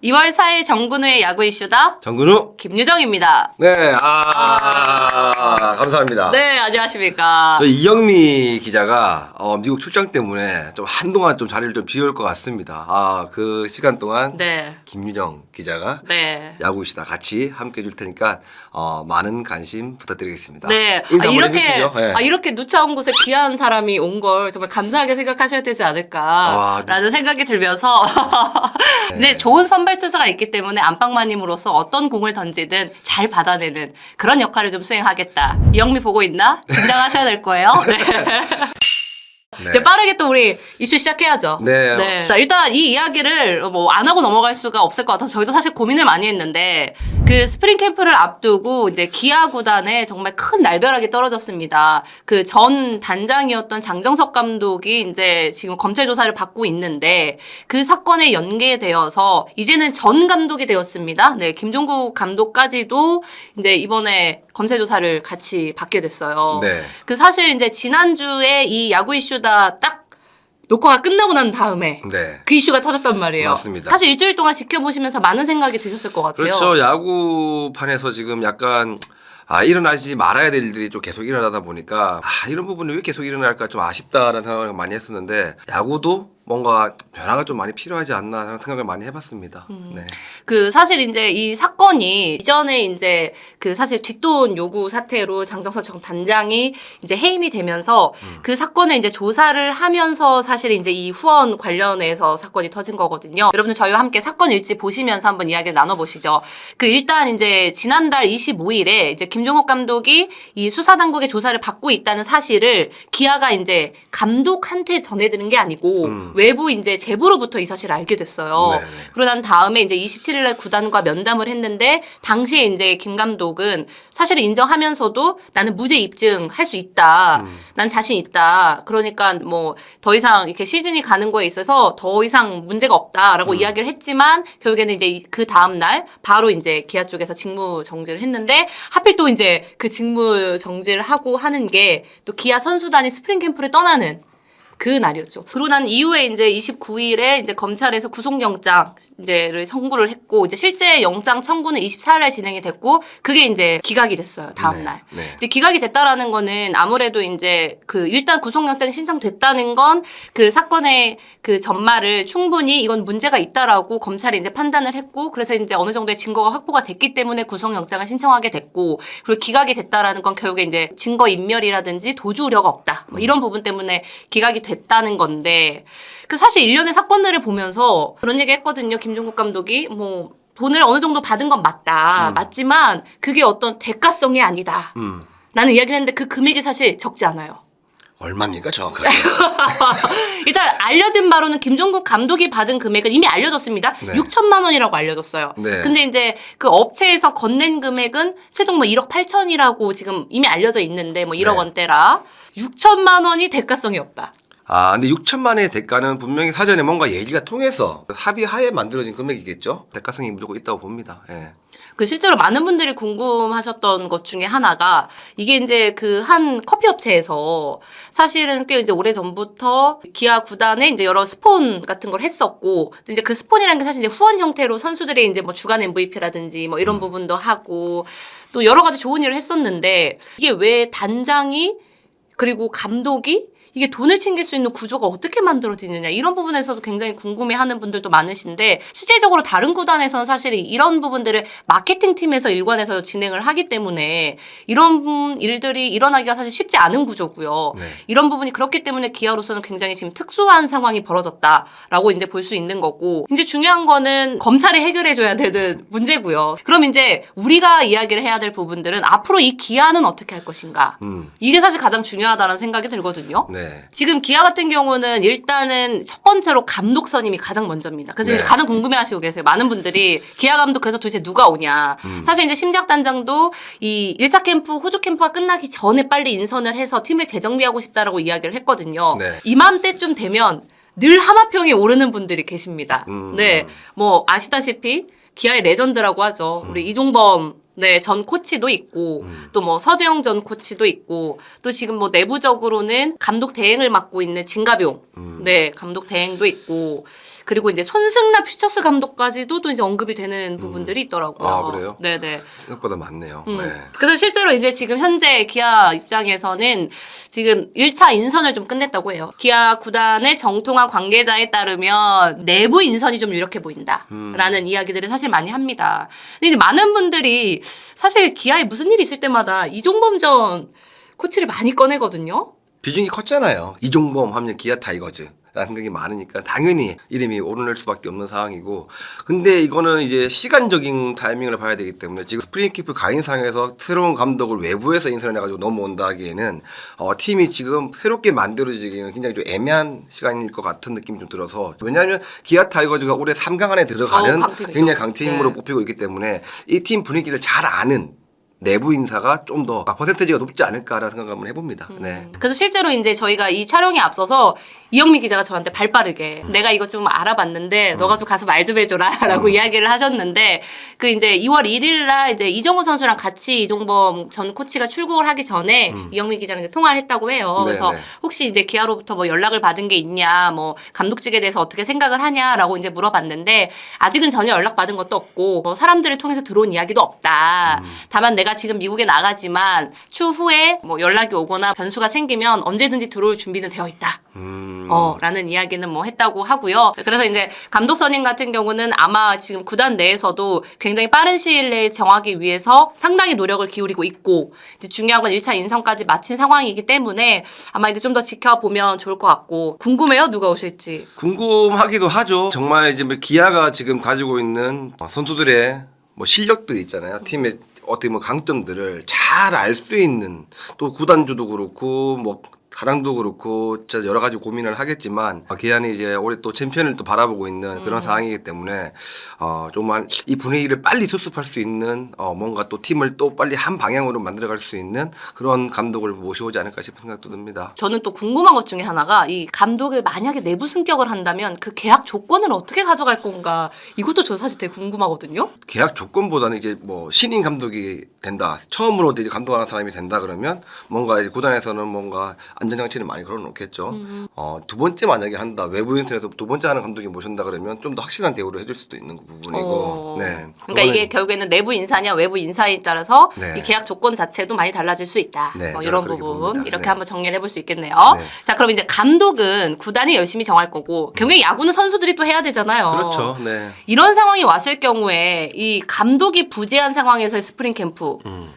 2월 4일 정근우의 야구 이슈다. 정근우 김유정입니다. 네, 감사합니다. 네, 안녕하십니까. 저 이경미 기자가 미국 출장 때문에 좀 한동안 좀 자리를 좀 비울 것 같습니다. 그 시간 동안 네. 김유정 기자가 네. 야구이시다 같이 함께 해줄 테니까 많은 관심 부탁드리겠습니다. 네. 인사 한번 해주시죠. 네. 이렇게 누차온 곳에 귀한 사람이 온 걸 정말 감사하게 생각하셔야 되지 않을까라는 생각이 들면서 이제 좋은 선발 투수가 있기 때문에 안방마님으로서 어떤 공을 던지든 잘 받아내는 그런 역할을 좀 수행하겠다. 이영미 보고 있나? 긴장하셔야 될 거예요. 네. 네. 이제 빠르게 또 우리 이슈 시작해야죠. 네. 자, 일단 이 이야기를 뭐 안 하고 넘어갈 수가 없을 것 같아서 저희도 사실 고민을 많이 했는데 그 스프링 캠프를 앞두고 이제 기아 구단에 정말 큰 날벼락이 떨어졌습니다. 그 전 단장이었던 장정석 감독이 이제 지금 검찰 조사를 받고 있는데 그 사건에 연계되어서 이제는 전 감독이 되었습니다. 네, 김종국 감독까지도 이제 이번에 검찰 조사를 같이 받게 됐어요. 네. 그 사실 이제 지난주에 이 야구 이슈다 딱 녹화가 끝나고 난 다음에 네. 그 이슈가 터졌단 말이에요. 맞습니다. 사실 일주일 동안 지켜보시면서 많은 생각이 드셨을 것 같아요. 그렇죠. 야구판에서 지금 약간 일어나지 말아야 될 일들이 좀 계속 일어나다 보니까 이런 부분이 왜 계속 일어날까 좀 아쉽다라는 생각을 많이 했었는데 야구도 뭔가 변화가 좀 많이 필요하지 않나 하는 생각을 많이 해봤습니다. 네. 그 사실 이제 이 사건이 이전에 이제 그 사실 뒷돈 요구 사태로 장정석 전 단장이 이제 해임이 되면서 그 사건을 이제 조사를 하면서 사실 이제 이 후원 관련해서 사건이 터진 거거든요. 여러분들 저희와 함께 사건 일지 보시면서 한번 이야기를 나눠보시죠. 그 일단 이제 지난달 25일에 이제 김종국 감독이 이 수사당국의 조사를 받고 있다는 사실을 기아가 이제 감독한테 전해드는 게 아니고 외부 이제 제보로부터 이 사실을 알게 됐어요. 네네. 그러고 난 다음에 이제 27일날 구단과 면담을 했는데 당시에 이제 김 감독은 사실을 인정하면서도 나는 무죄 입증할 수 있다. 난 자신 있다. 그러니까 뭐 더 이상 이렇게 시즌이 가는 거에 있어서 더 이상 문제가 없다라고 이야기를 했지만 결국에는 이제 그 다음 날 바로 이제 기아 쪽에서 직무 정지를 했는데 하필 또 이제 그 직무 정지를 하고 하는 게 또 기아 선수단이 스프링 캠프를 떠나는 그 날이었죠. 그러고 난 이후에 이제 29일에 이제 검찰에서 구속영장 이제를 청구를 했고 이제 실제 영장 청구는 24일에 진행이 됐고 그게 이제 기각이 됐어요. 다음 날. 네. 이제 기각이 됐다라는 거는 아무래도 이제 그 일단 구속영장이 신청됐다는 건 그 사건의 그 전말을 충분히 이건 문제가 있다라고 검찰이 이제 판단을 했고 그래서 이제 어느 정도의 증거가 확보가 됐기 때문에 구속영장을 신청하게 됐고 그리고 기각이 됐다라는 건 결국에 이제 증거 인멸이라든지 도주 우려가 없다. 뭐 이런 부분 때문에 기각이 됐다는 건데 그 사실 일련의 사건들을 보면서 그런 얘기 했거든요. 김종국 감독이 뭐 돈을 어느 정도 받은 건 맞다. 맞지만 그게 어떤 대가성이 아니다. 라는 이야기를 했는데 그 금액이 사실 적지 않아요. 얼마입니까 정확하게? 일단 알려진 바로는 김종국 감독이 받은 금액은 이미 알려졌습니다. 네. 6천만 원이라고 알려졌어요. 네. 근데 이제 그 업체에서 건넨 금액은 최종 뭐 1억 8천이라고 지금 이미 알려져 있는데 뭐 1억 네. 원대라 6천만 원이 대가성이 없다. 근데 6천만 원의 대가는 분명히 사전에 뭔가 얘기가 통해서 합의하에 만들어진 금액이겠죠. 대가성이 무조건 있다고 봅니다. 예. 그 실제로 많은 분들이 궁금하셨던 것 중에 하나가 이게 이제 그 한 커피 업체에서 사실은 꽤 이제 오래 전부터 기아 구단에 이제 여러 스폰 같은 걸 했었고 이제 그 스폰이라는 게 사실 이제 후원 형태로 선수들의 이제 뭐 주간 MVP라든지 뭐 이런 부분도 하고 또 여러 가지 좋은 일을 했었는데 이게 왜 단장이 그리고 감독이 이게 돈을 챙길 수 있는 구조가 어떻게 만들어지느냐 이런 부분에서도 굉장히 궁금해하는 분들도 많으신데 실질적으로 다른 구단에서는 사실 이런 부분들을 마케팅 팀에서 일관해서 진행을 하기 때문에 이런 일들이 일어나기가 사실 쉽지 않은 구조고요. 네. 이런 부분이 그렇기 때문에 기아로서는 굉장히 지금 특수한 상황이 벌어졌다라고 이제 볼 수 있는 거고 이제 중요한 거는 검찰이 해결해줘야 되는 문제고요. 그럼 이제 우리가 이야기를 해야 될 부분들은 앞으로 이 기아는 어떻게 할 것인가 이게 사실 가장 중요하다는 생각이 들거든요. 네. 지금 기아 같은 경우는 일단은 첫 번째로 감독 선임이 가장 먼저입니다. 그래서 네. 이제 가장 궁금해하시고 계세요. 많은 분들이 기아 감독 그래서 도대체 누가 오냐. 사실 이제 심작 단장도 이 1차 캠프, 호주 캠프가 끝나기 전에 빨리 인선을 해서 팀을 재정비하고 싶다라고 이야기를 했거든요. 네. 이맘때쯤 되면 늘 하마평에 오르는 분들이 계십니다. 네, 뭐 아시다시피 기아의 레전드라고 하죠. 우리 이종범 네, 전 코치도 있고, 또 뭐 서재영 전 코치도 있고, 또 지금 뭐 내부적으로는 감독 대행을 맡고 있는 진가병, 네, 감독 대행도 있고, 그리고 이제 손승락 퓨처스 감독까지도 또 이제 언급이 되는 부분들이 있더라고요. 아, 그래요? 네네. 생각보다 많네요. 네. 그래서 실제로 이제 지금 현재 기아 입장에서는 지금 1차 인선을 좀 끝냈다고 해요. 기아 구단의 정통한 관계자에 따르면 내부 인선이 좀 유력해 보인다라는 이야기들을 사실 많이 합니다. 근데 이제 많은 분들이 사실 기아에 무슨 일이 있을 때마다 이종범 전 코치를 많이 꺼내거든요. 비중이 컸잖아요. 이종범 하면 기아 타이거즈. 라는 생각이 많으니까 당연히 이름이 오르낼 수밖에 없는 상황이고, 근데 이거는 이제 시간적인 타이밍을 봐야 되기 때문에 지금 스프링 캠프 가인상에서 새로운 감독을 외부에서 인선해가지고 넘어온다 하기에는 팀이 지금 새롭게 만들어지기에는 굉장히 좀 애매한 시간일 것 같은 느낌이 좀 들어서, 왜냐하면 기아 타이거즈가 올해 3강 안에 들어가는 강팀이죠. 굉장히 강팀으로 네. 뽑히고 있기 때문에 이 팀 분위기를 잘 아는 내부 인사가 좀 더 퍼센테이지가 높지 않을까라는 생각을 한번 해봅니다. 네. 그래서 실제로 이제 저희가 이 촬영에 앞서서 이영미 기자가 저한테 발빠르게 내가 이거 좀 알아봤는데 너가 좀 가서 말 좀 해줘라라고 이야기를 하셨는데, 그 이제 2월 1일날 이제 이정우 선수랑 같이 이종범 전 코치가 출국을 하기 전에 이영미 기자랑 이제 통화를 했다고 해요. 네, 그래서 네. 혹시 이제 기아로부터 뭐 연락을 받은 게 있냐, 뭐 감독직에 대해서 어떻게 생각을 하냐라고 이제 물어봤는데, 아직은 전혀 연락 받은 것도 없고 뭐 사람들을 통해서 들어온 이야기도 없다. 다만 내가 지금 미국에 나가지만 추후에 뭐 연락이 오거나 변수가 생기면 언제든지 들어올 준비는 되어 있다. 라는 이야기는 뭐 했다고 하고요. 그래서 이제 감독 선임 같은 경우는 아마 지금 구단 내에서도 굉장히 빠른 시일 내에 정하기 위해서 상당히 노력을 기울이고 있고, 이제 중요한 건 1차 인선까지 마친 상황이기 때문에 아마 이제 좀 더 지켜보면 좋을 것 같고, 궁금해요, 누가 오실지. 궁금하기도 하죠. 정말 이제 뭐 기아가 지금 가지고 있는 선수들의 뭐 실력들이 있잖아요. 팀의 어떻게 뭐 강점들을 잘 알 수 있는, 또 구단주도 그렇고 뭐 사랑도 그렇고 진짜 여러 가지 고민을 하겠지만, 기아는 이제 올해 또 챔피언을 또 바라보고 있는 그런 상황이기 때문에 정말 이 분위기를 빨리 수습할 수 있는 뭔가 또 팀을 또 빨리 한 방향으로 만들어갈 수 있는 그런 감독을 모셔오지 않을까 싶은 생각도 듭니다. 저는 또 궁금한 것 중에 하나가, 이 감독을 만약에 내부 승격을 한다면 그 계약 조건을 어떻게 가져갈 건가, 이것도 저 사실 되게 궁금하거든요. 계약 조건보다는 이제 뭐 신인 감독이 된다, 처음으로 이제 감독하는 사람이 된다 그러면 뭔가 이제 구단에서는 뭔가 안전장치를 많이 걸어놓겠죠. 두 번째 만약에 한다, 외부 인턴에서 두 번째 하는 감독이 모신다 그러면 좀 더 확실한 대우를 해줄 수도 있는 부분이고. 네. 그러니까 이게 결국에는 내부 인사냐 외부 인사에 따라서 네. 이 계약 조건 자체도 많이 달라질 수 있다. 네, 뭐 저는 이런 그렇게 부분 봅니다. 이렇게 네. 한번 정리를 해볼 수 있겠네요. 네. 자, 그럼 이제 감독은 구단이 열심히 정할 거고, 결국에 야구는 선수들이 또 해야 되잖아요. 그렇죠. 네. 이런 상황이 왔을 경우에 이 감독이 부재한 상황에서의 스프링 캠프,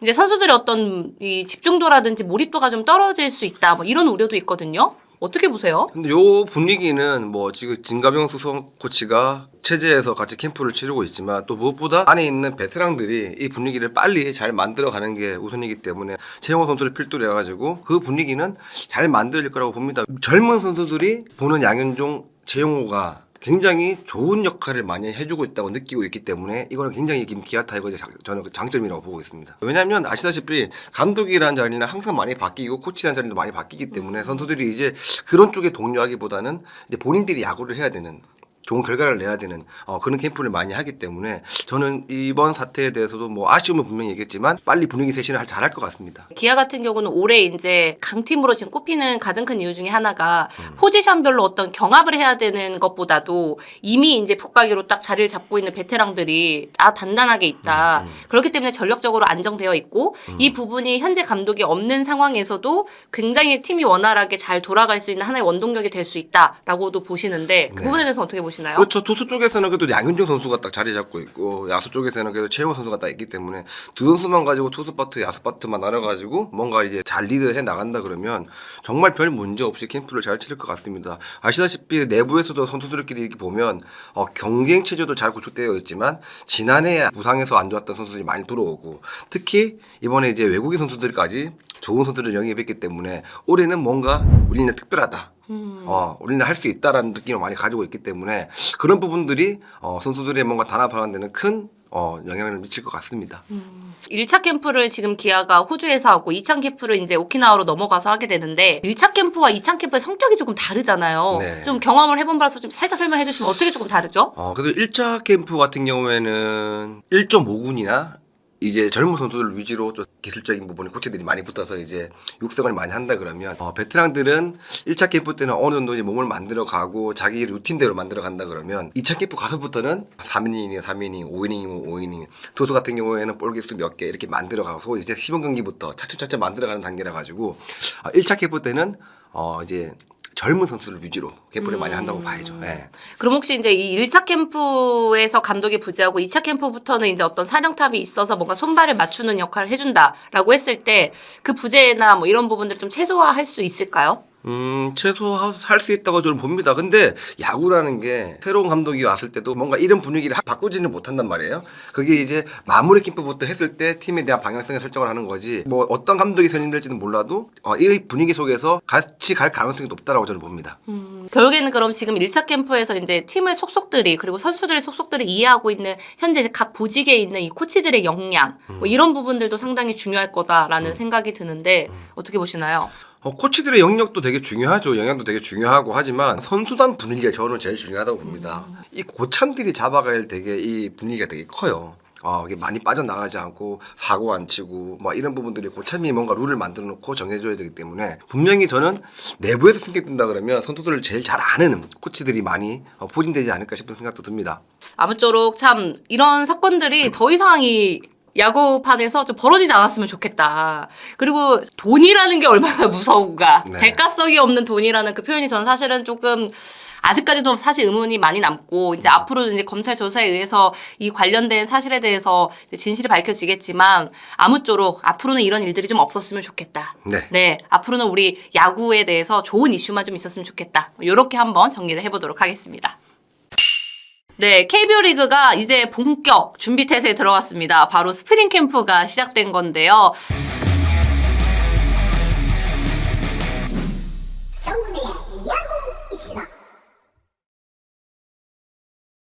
이제 선수들의 어떤 이 집중도라든지 몰입도가 좀 떨어질 수 있다, 뭐 이런 우려도 있거든요. 어떻게 보세요? 근데 요 분위기는 뭐 지금 진가병 수석 코치가 체제에서 같이 캠프를 치르고 있지만, 또 무엇보다 안에 있는 베테랑들이 이 분위기를 빨리 잘 만들어가는 게 우선이기 때문에 최영호 선수를 필두로 해가지고 그 분위기는 잘 만들어질 거라고 봅니다. 젊은 선수들이 보는 양현종, 최영호가 굉장히 좋은 역할을 많이 해주고 있다고 느끼고 있기 때문에 이거는 굉장히 기아 타이거즈의 저는 장점이라고 보고 있습니다. 왜냐하면 아시다시피 감독이라는 자리는 항상 많이 바뀌고 코치라는 자리도 많이 바뀌기 때문에 선수들이 이제 그런 쪽에 동요하기보다는 이제 본인들이 야구를 해야 되는, 좋은 결과를 내야 되는 그런 캠프를 많이 하기 때문에 저는 이번 사태에 대해서도 뭐 아쉬움은 분명히 얘기했지만 빨리 분위기 쇄신을 잘할 것 같습니다. 기아 같은 경우는 올해 이제 강팀으로 지금 꼽히는 가장 큰 이유 중에 하나가 포지션별로 어떤 경합을 해야 되는 것보다도 이미 이제 북박이로 딱 자리를 잡고 있는 베테랑들이 단단하게 있다. 그렇기 때문에 전력적으로 안정되어 있고, 이 부분이 현재 감독이 없는 상황에서도 굉장히 팀이 원활하게 잘 돌아갈 수 있는 하나의 원동력이 될 수 있다라고도 보시는데, 그 부분에 대해서 어떻게 보시나요? 그렇죠. 투수 쪽에서는 그래도 양현종 선수가 딱 자리 잡고 있고, 야수 쪽에서는 그래도 최영호 선수가 딱 있기 때문에 두 선수만 가지고 투수 파트, 야수 파트만 나눠가지고 뭔가 이제 잘 리드해 나간다 그러면 정말 별 문제 없이 캠프를 잘 치를 것 같습니다. 아시다시피 내부에서도 선수들끼리 이렇게 보면 경쟁 체제도 잘 구축되어 있지만, 지난해 부상에서 안 좋았던 선수들이 많이 들어오고, 특히 이번에 이제 외국인 선수들까지 좋은 선수들을 영입했기 때문에 올해는 뭔가 우리는 특별하다, 우리는 할 수 있다라는 느낌을 많이 가지고 있기 때문에 그런 부분들이 선수들의 뭔가 단합하는 데는 큰 영향을 미칠 것 같습니다. 1차 캠프를 지금 기아가 호주에서 하고 2차 캠프를 이제 오키나와로 넘어가서 하게 되는데, 1차 캠프와 2차 캠프의 성격이 조금 다르잖아요. 네. 좀 경험을 해본 바라서 좀 살짝 설명해 주시면 어떻게 조금 다르죠? 그래도 1차 캠프 같은 경우에는 1.5군이나 이제 젊은 선수들 위주로 좀 기술적인 부분에 코치들이 많이 붙어서 이제 육성을 많이 한다 그러면 베테랑들은 1차 캠프 때는 어느 정도 이제 몸을 만들어 가고 자기 루틴대로 만들어 간다 그러면 2차 캠프 가서부터는 3이닝이면 3이닝, 5이닝이면 5이닝, 투수 같은 경우에는 볼 개수 몇 개 이렇게 만들어 가서 이제 시범 경기부터 차츰차츰 만들어 가는 단계라 가지고 1차 캠프 때는 이제 젊은 선수를 위주로 캠프를 많이 한다고 봐야죠. 예. 그럼 혹시 이제 이 1차 캠프에서 감독이 부재하고 2차 캠프부터는 이제 어떤 사령탑이 있어서 뭔가 손발을 맞추는 역할을 해준다라고 했을 때 그 부재나 뭐 이런 부분들을 좀 최소화할 수 있을까요? 최소할 수 있다고 저는 봅니다. 근데 야구라는 게 새로운 감독이 왔을 때도 뭔가 이런 분위기를 바꾸지는 못한단 말이에요. 그게 이제 마무리 캠프부터 했을 때 팀에 대한 방향성을 설정을 하는 거지. 뭐 어떤 감독이 선임될지는 몰라도 이 분위기 속에서 같이 갈 가능성이 높다라고 저는 봅니다. 결국에는 그럼 지금 1차 캠프에서 이제 팀의 속속들이 그리고 선수들의 속속들이 이해하고 있는 현재 각 보직에 있는 이 코치들의 역량 뭐 이런 부분들도 상당히 중요할 거다라는 생각이 드는데 어떻게 보시나요? 코치들의 영역도 되게 중요하죠. 영향도 되게 중요하고 하지만 선수단 분위기가 저는 제일 중요하다고 봅니다. 이 고참들이 잡아갈 되게 이 분위기가 되게 커요. 이게 많이 빠져나가지 않고 사고 안 치고 뭐 이런 부분들이 고참이 뭔가 룰을 만들어 놓고 정해줘야 되기 때문에 분명히 저는 내부에서 승격된다 그러면 선수들을 제일 잘 아는 코치들이 많이 포진되지 않을까 싶은 생각도 듭니다. 아무쪼록 참 이런 사건들이 더 이상 이 야구판에서 좀 벌어지지 않았으면 좋겠다. 그리고 돈이라는 게 얼마나 무서운가. 네. 대가성이 없는 돈이라는 그 표현이 저는 사실은 조금 아직까지도 사실 의문이 많이 남고 이제 앞으로 이제 검찰 조사에 의해서 이 관련된 사실에 대해서 이제 진실이 밝혀지겠지만 아무쪼록 앞으로는 이런 일들이 좀 없었으면 좋겠다. 네. 앞으로는 우리 야구에 대해서 좋은 이슈만 좀 있었으면 좋겠다. 이렇게 한번 정리를 해보도록 하겠습니다. 네, KBO 리그가 이제 본격 준비 태세에 들어갔습니다. 바로 스프링 캠프가 시작된 건데요. 정훈의 야구 이슈다.